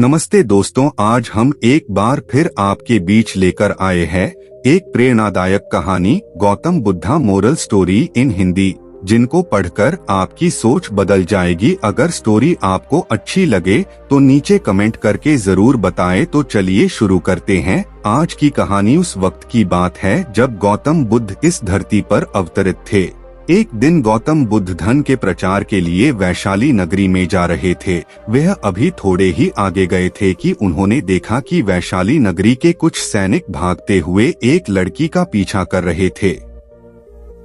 नमस्ते दोस्तों, आज हम एक बार फिर आपके बीच लेकर आए हैं एक प्रेरणादायक कहानी, Gautam Buddha moral story in Hindi, जिनको पढ़कर आपकी सोच बदल जाएगी। अगर स्टोरी आपको अच्छी लगे तो नीचे कमेंट करके जरूर बताएं। तो चलिए शुरू करते हैं। आज की कहानी उस वक्त की बात है जब गौतम बुद्ध इस धरती पर अवतरित थे। एक दिन गौतम बुद्ध धन के प्रचार के लिए वैशाली नगरी में जा रहे थे। वह अभी थोड़े ही आगे गए थे कि उन्होंने देखा कि वैशाली नगरी के कुछ सैनिक भागते हुए एक लड़की का पीछा कर रहे थे।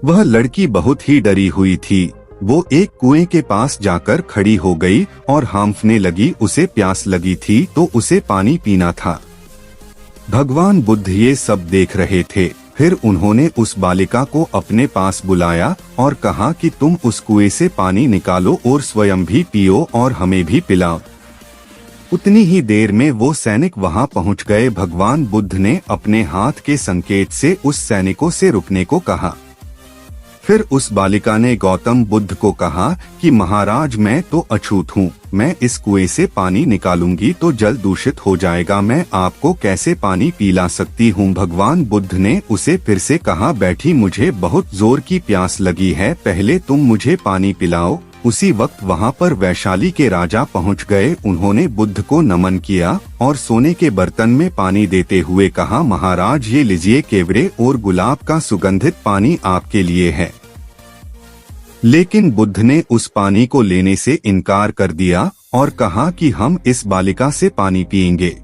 वह लड़की बहुत ही डरी हुई थी। वो एक कुएं के पास जाकर खड़ी हो गई और हांफने लगी। उसे प्यास लगी थी तो उसे पानी पीना था। भगवान बुद्ध ये सब देख रहे थे। फिर उन्होंने उस बालिका को अपने पास बुलाया और कहा कि तुम उस कुएं से पानी निकालो और स्वयं भी पियो और हमें भी पिलाओ। उतनी ही देर में वो सैनिक वहां पहुंच गए। भगवान बुद्ध ने अपने हाथ के संकेत से उस सैनिकों से रुकने को कहा। फिर उस बालिका ने गौतम बुद्ध को कहा कि महाराज, मैं तो अछूत हूँ। मैं इस कुएं से पानी निकालूंगी तो जल दूषित हो जाएगा। मैं आपको कैसे पानी पिला सकती हूँ? भगवान बुद्ध ने उसे फिर से कहा, बैठी, मुझे बहुत जोर की प्यास लगी है, पहले तुम मुझे पानी पिलाओ। उसी वक्त वहाँ पर वैशाली के राजा पहुँच गए। उन्होंने बुद्ध को नमन किया और सोने के बर्तन में पानी देते हुए कहा, महाराज, ये लीजिए, केवड़े और गुलाब का सुगंधित पानी आपके लिए है। लेकिन बुद्ध ने उस पानी को लेने से इनकार कर दिया और कहा कि हम इस बालिका से पानी पिएंगे।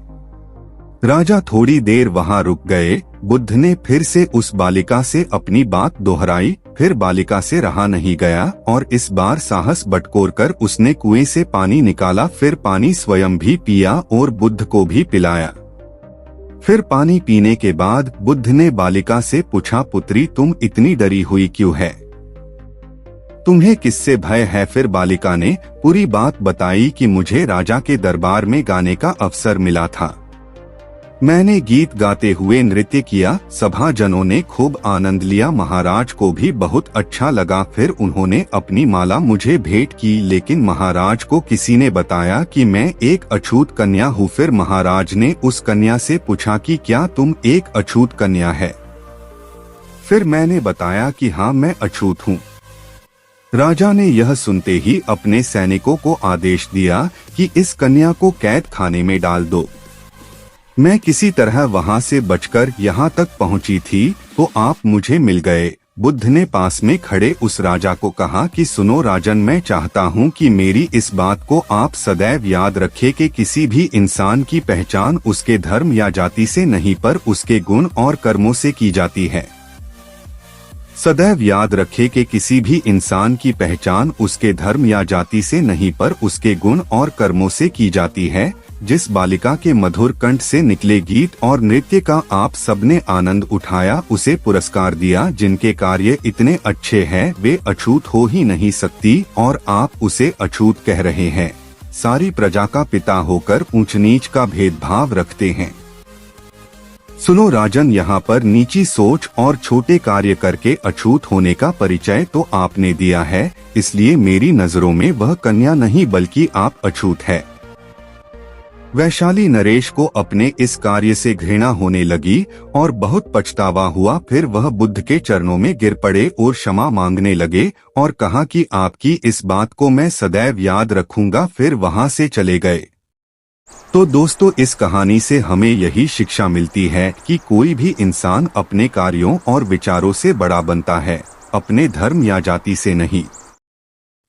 राजा थोड़ी देर वहां रुक गए। बुद्ध ने फिर से उस बालिका से अपनी बात दोहराई। फिर बालिका से रहा नहीं गया और इस बार साहस बटोर कर उसने कुएं से पानी निकाला। फिर पानी स्वयं भी पिया और बुद्ध को भी पिलाया। फिर पानी पीने के बाद बुद्ध ने बालिका से पूछा, पुत्री, तुम इतनी डरी हुई क्यों है? तुम्हें किससे भय है? फिर बालिका ने पूरी बात बताई कि मुझे राजा के दरबार में गाने का अवसर मिला था। मैंने गीत गाते हुए नृत्य किया। सभाजनों ने खूब आनंद लिया। महाराज को भी बहुत अच्छा लगा। फिर उन्होंने अपनी माला मुझे भेंट की, लेकिन महाराज को किसी ने बताया कि मैं एक अछूत कन्या हूँ। फिर महाराज ने उस कन्या से पूछा कि क्या तुम एक अछूत कन्या है? फिर मैंने बताया कि हाँ, मैं अछूत हूँ। राजा ने यह सुनते ही अपने सैनिकों को आदेश दिया कि इस कन्या को कैद खाने में डाल दो। मैं किसी तरह वहां से बचकर यहाँ तक पहुंची थी तो आप मुझे मिल गए। बुद्ध ने पास में खड़े उस राजा को कहा कि सुनो राजन, मैं चाहता हूँ कि मेरी इस बात को आप सदैव याद रखें कि किसी भी इंसान की पहचान उसके धर्म या जाति से नहीं पर उसके गुण और कर्मों से की जाती है। सदैव याद रखें कि किसी भी इंसान की पहचान उसके धर्म या जाति से नहीं पर उसके गुण और कर्मों से की जाती है। जिस बालिका के मधुर कंठ से निकले गीत और नृत्य का आप सबने आनंद उठाया, उसे पुरस्कार दिया। जिनके कार्य इतने अच्छे हैं वे अछूत हो ही नहीं सकती और आप उसे अछूत कह रहे हैं। सारी प्रजा का पिता होकर ऊंच नीच का भेदभाव रखते हैं। सुनो राजन, यहाँ पर नीची सोच और छोटे कार्य करके अछूत होने का परिचय तो आपने दिया है, इसलिए मेरी नजरों में वह कन्या नहीं बल्कि आप अछूत है। वैशाली नरेश को अपने इस कार्य से घृणा होने लगी और बहुत पछतावा हुआ। फिर वह बुद्ध के चरणों में गिर पड़े और क्षमा मांगने लगे और कहा कि आपकी इस बात को मैं सदैव याद रखूंगा। फिर वहां से चले गए। तो दोस्तों, इस कहानी से हमें यही शिक्षा मिलती है कि कोई भी इंसान अपने कार्यों और विचारों से बड़ा बनता है, अपने धर्म या जाति से नहीं।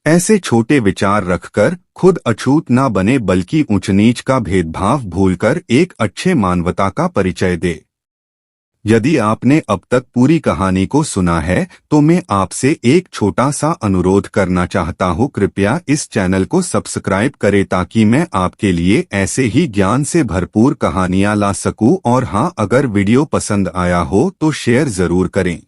ऐसे छोटे विचार रखकर खुद अछूत ना बने बल्कि ऊंच नीच का भेदभाव भूलकर एक अच्छे मानवता का परिचय दे। यदि आपने अब तक पूरी कहानी को सुना है तो मैं आपसे एक छोटा सा अनुरोध करना चाहता हूँ। कृपया इस चैनल को सब्सक्राइब करें ताकि मैं आपके लिए ऐसे ही ज्ञान से भरपूर कहानियाँ ला सकूँ। और हाँ, अगर वीडियो पसंद आया हो तो शेयर जरूर करें।